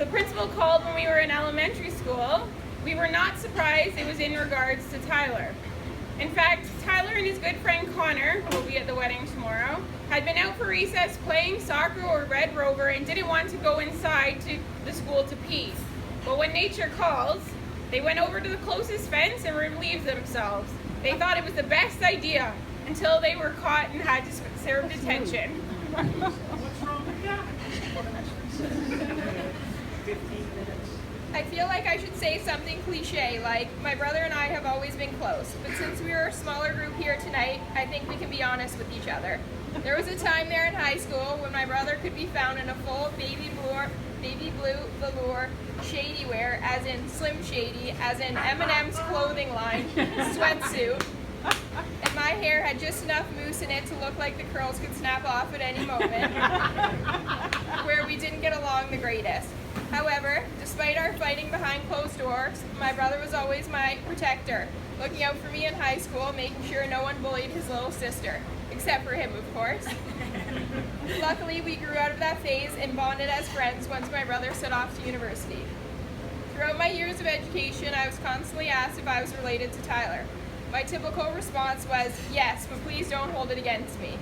The principal called when we were in elementary school. We were not surprised it was in regards to Tyler. In fact, Tyler and his good friend Connor, who will be at the wedding tomorrow, had been out for recess playing soccer or Red Rover and didn't want to go inside to the school to pee. But when nature calls, they went over to the closest fence and relieved themselves. They thought it was the best idea until they were caught and had to serve detention. What's wrong with that? 15 minutes. I feel like I should say something cliche, like my brother and I have always been close, but since we are a smaller group here tonight, I think we can be honest with each other. There was a time there in high school when my brother could be found in a full baby blue velour shady wear, as in Slim Shady, as in M&M's clothing line, sweatsuit, and my hair had just enough mousse in it to look like the curls could snap off at any moment, where we didn't get along the greatest. However, despite our fighting behind closed doors, my brother was always my protector, looking out for me in high school, making sure no one bullied his little sister, except for him, of course. Luckily, we grew out of that phase and bonded as friends once my brother set off to university. Throughout my years of education, I was constantly asked if I was related to Tyler. My typical response was, yes, but please don't hold it against me.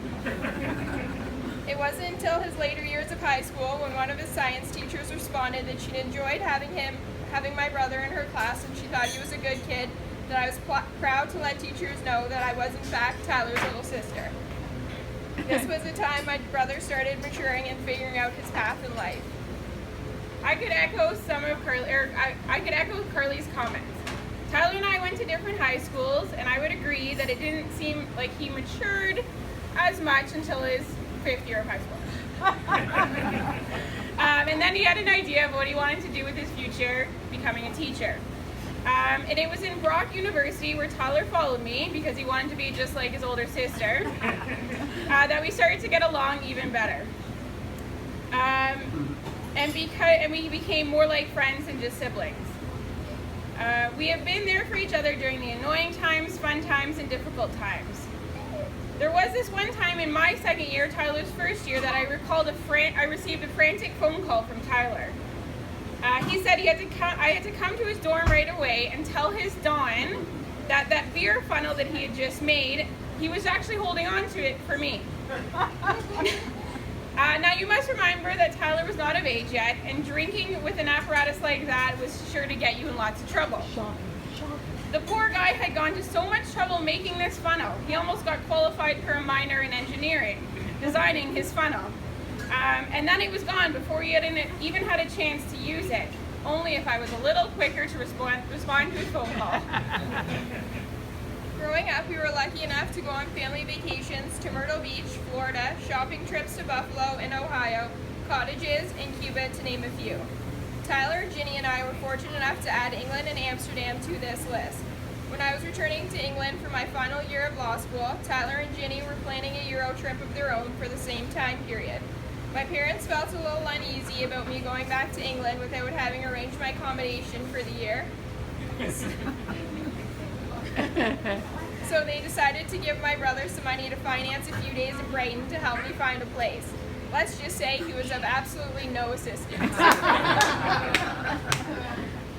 It wasn't until his later years of high school when one of his science teachers responded that she enjoyed having my brother in her class and she thought he was a good kid, that I was proud to let teachers know that I was in fact Tyler's little sister. This was the time my brother started maturing and figuring out his path in life. I could echo Carly's comments. Tyler and I went to different high schools, and I would agree that it didn't seem like he matured as much until his 5th year of high school. And then he had an idea of what he wanted to do with his future, becoming a teacher. And it was in Brock University, where Tyler followed me because he wanted to be just like his older sister, that we started to get along even better. And we became more like friends than just siblings. We have been there for each other during the annoying times, fun times, and difficult times. There was this one time in my 2nd year, Tyler's 1st year, that I recalled I received a frantic phone call from Tyler. He said I had to come to his dorm right away and tell his Dawn that beer funnel that he had just made, he was actually holding on to it for me. Now you must remember that Tyler was not of age yet, and drinking with an apparatus like that was sure to get you in lots of trouble. The poor guy had gone to so much trouble making this funnel. He almost got qualified for a minor in engineering, designing his funnel. And then it was gone before he even had a chance to use it, only if I was a little quicker to respond to his phone call. Growing up, we were lucky enough to go on family vacations to Myrtle Beach, Florida, shopping trips to Buffalo and Ohio, cottages in Cuba, to name a few. Tyler, Ginny, and I were fortunate enough to add England and Amsterdam to this list. When I was returning to England for my final year of law school, Tyler and Ginny were planning a Euro trip of their own for the same time period. My parents felt a little uneasy about me going back to England without having arranged my accommodation for the year. So they decided to give my brother some money to finance a few days in Brighton to help me find a place. Let's just say he was of absolutely no assistance.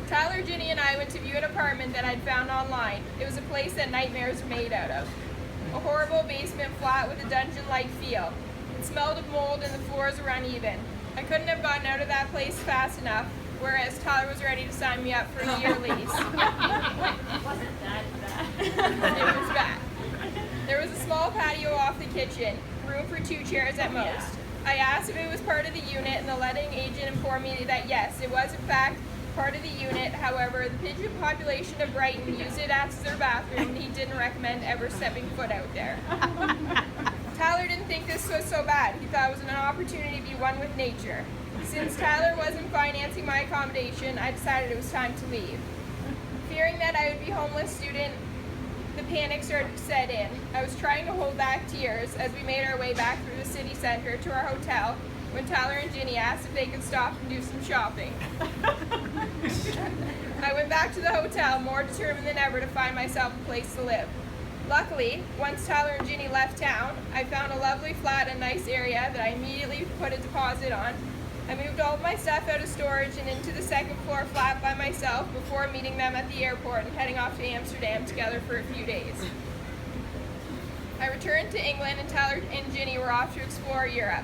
Tyler, Ginny, and I went to view an apartment that I'd found online. It was a place that nightmares are made out of. A horrible basement flat with a dungeon-like feel. It smelled of mold and the floors were uneven. I couldn't have gotten out of that place fast enough, whereas Tyler was ready to sign me up for a year lease. Wasn't that bad? It was bad. There was a small patio off the kitchen, room for 2 chairs at most. I asked if it was part of the unit, and the letting agent informed me that yes, it was in fact part of the unit. However, the pigeon population of Brighton used it as their bathroom, and he didn't recommend ever stepping foot out there. Tyler didn't think this was so bad. He thought it was an opportunity to be one with nature. Since Tyler wasn't financing my accommodation, I decided it was time to leave. Fearing that I would be a homeless student, the panic set in. I was trying to hold back tears as we made our way back through the city center to our hotel when Tyler and Ginny asked if they could stop and do some shopping. I went back to the hotel more determined than ever to find myself a place to live. Luckily, once Tyler and Ginny left town, I found a lovely flat and nice area that I immediately put a deposit on, I moved all of my stuff out of storage and into the second floor flat by myself before meeting them at the airport and heading off to Amsterdam together for a few days. I returned to England and Tyler and Ginny were off to explore Europe.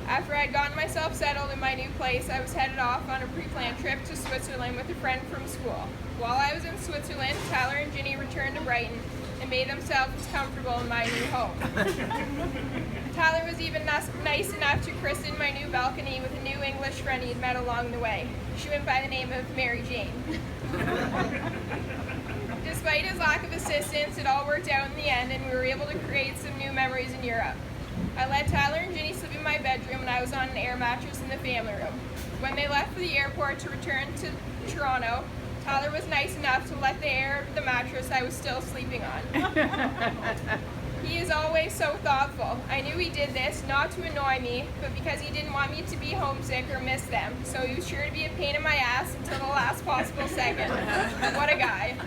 After I had gotten myself settled in my new place, I was headed off on a pre-planned trip to Switzerland with a friend from school. While I was in Switzerland, Tyler and Ginny returned to Brighton and made themselves comfortable in my new home. Tyler was even nice enough to christen my new balcony with a new English friend he had met along the way. She went by the name of Mary Jane. Despite his lack of assistance, it all worked out in the end and we were able to create some new memories in Europe. I let Tyler and Ginny sleep in my bedroom and I was on an air mattress in the family room. When they left for the airport to return to Toronto, Tyler was nice enough to let the air of the mattress I was still sleeping on. He is always so thoughtful. I knew he did this not to annoy me, but because he didn't want me to be homesick or miss them, so he was sure to be a pain in my ass until the last possible second. What a guy.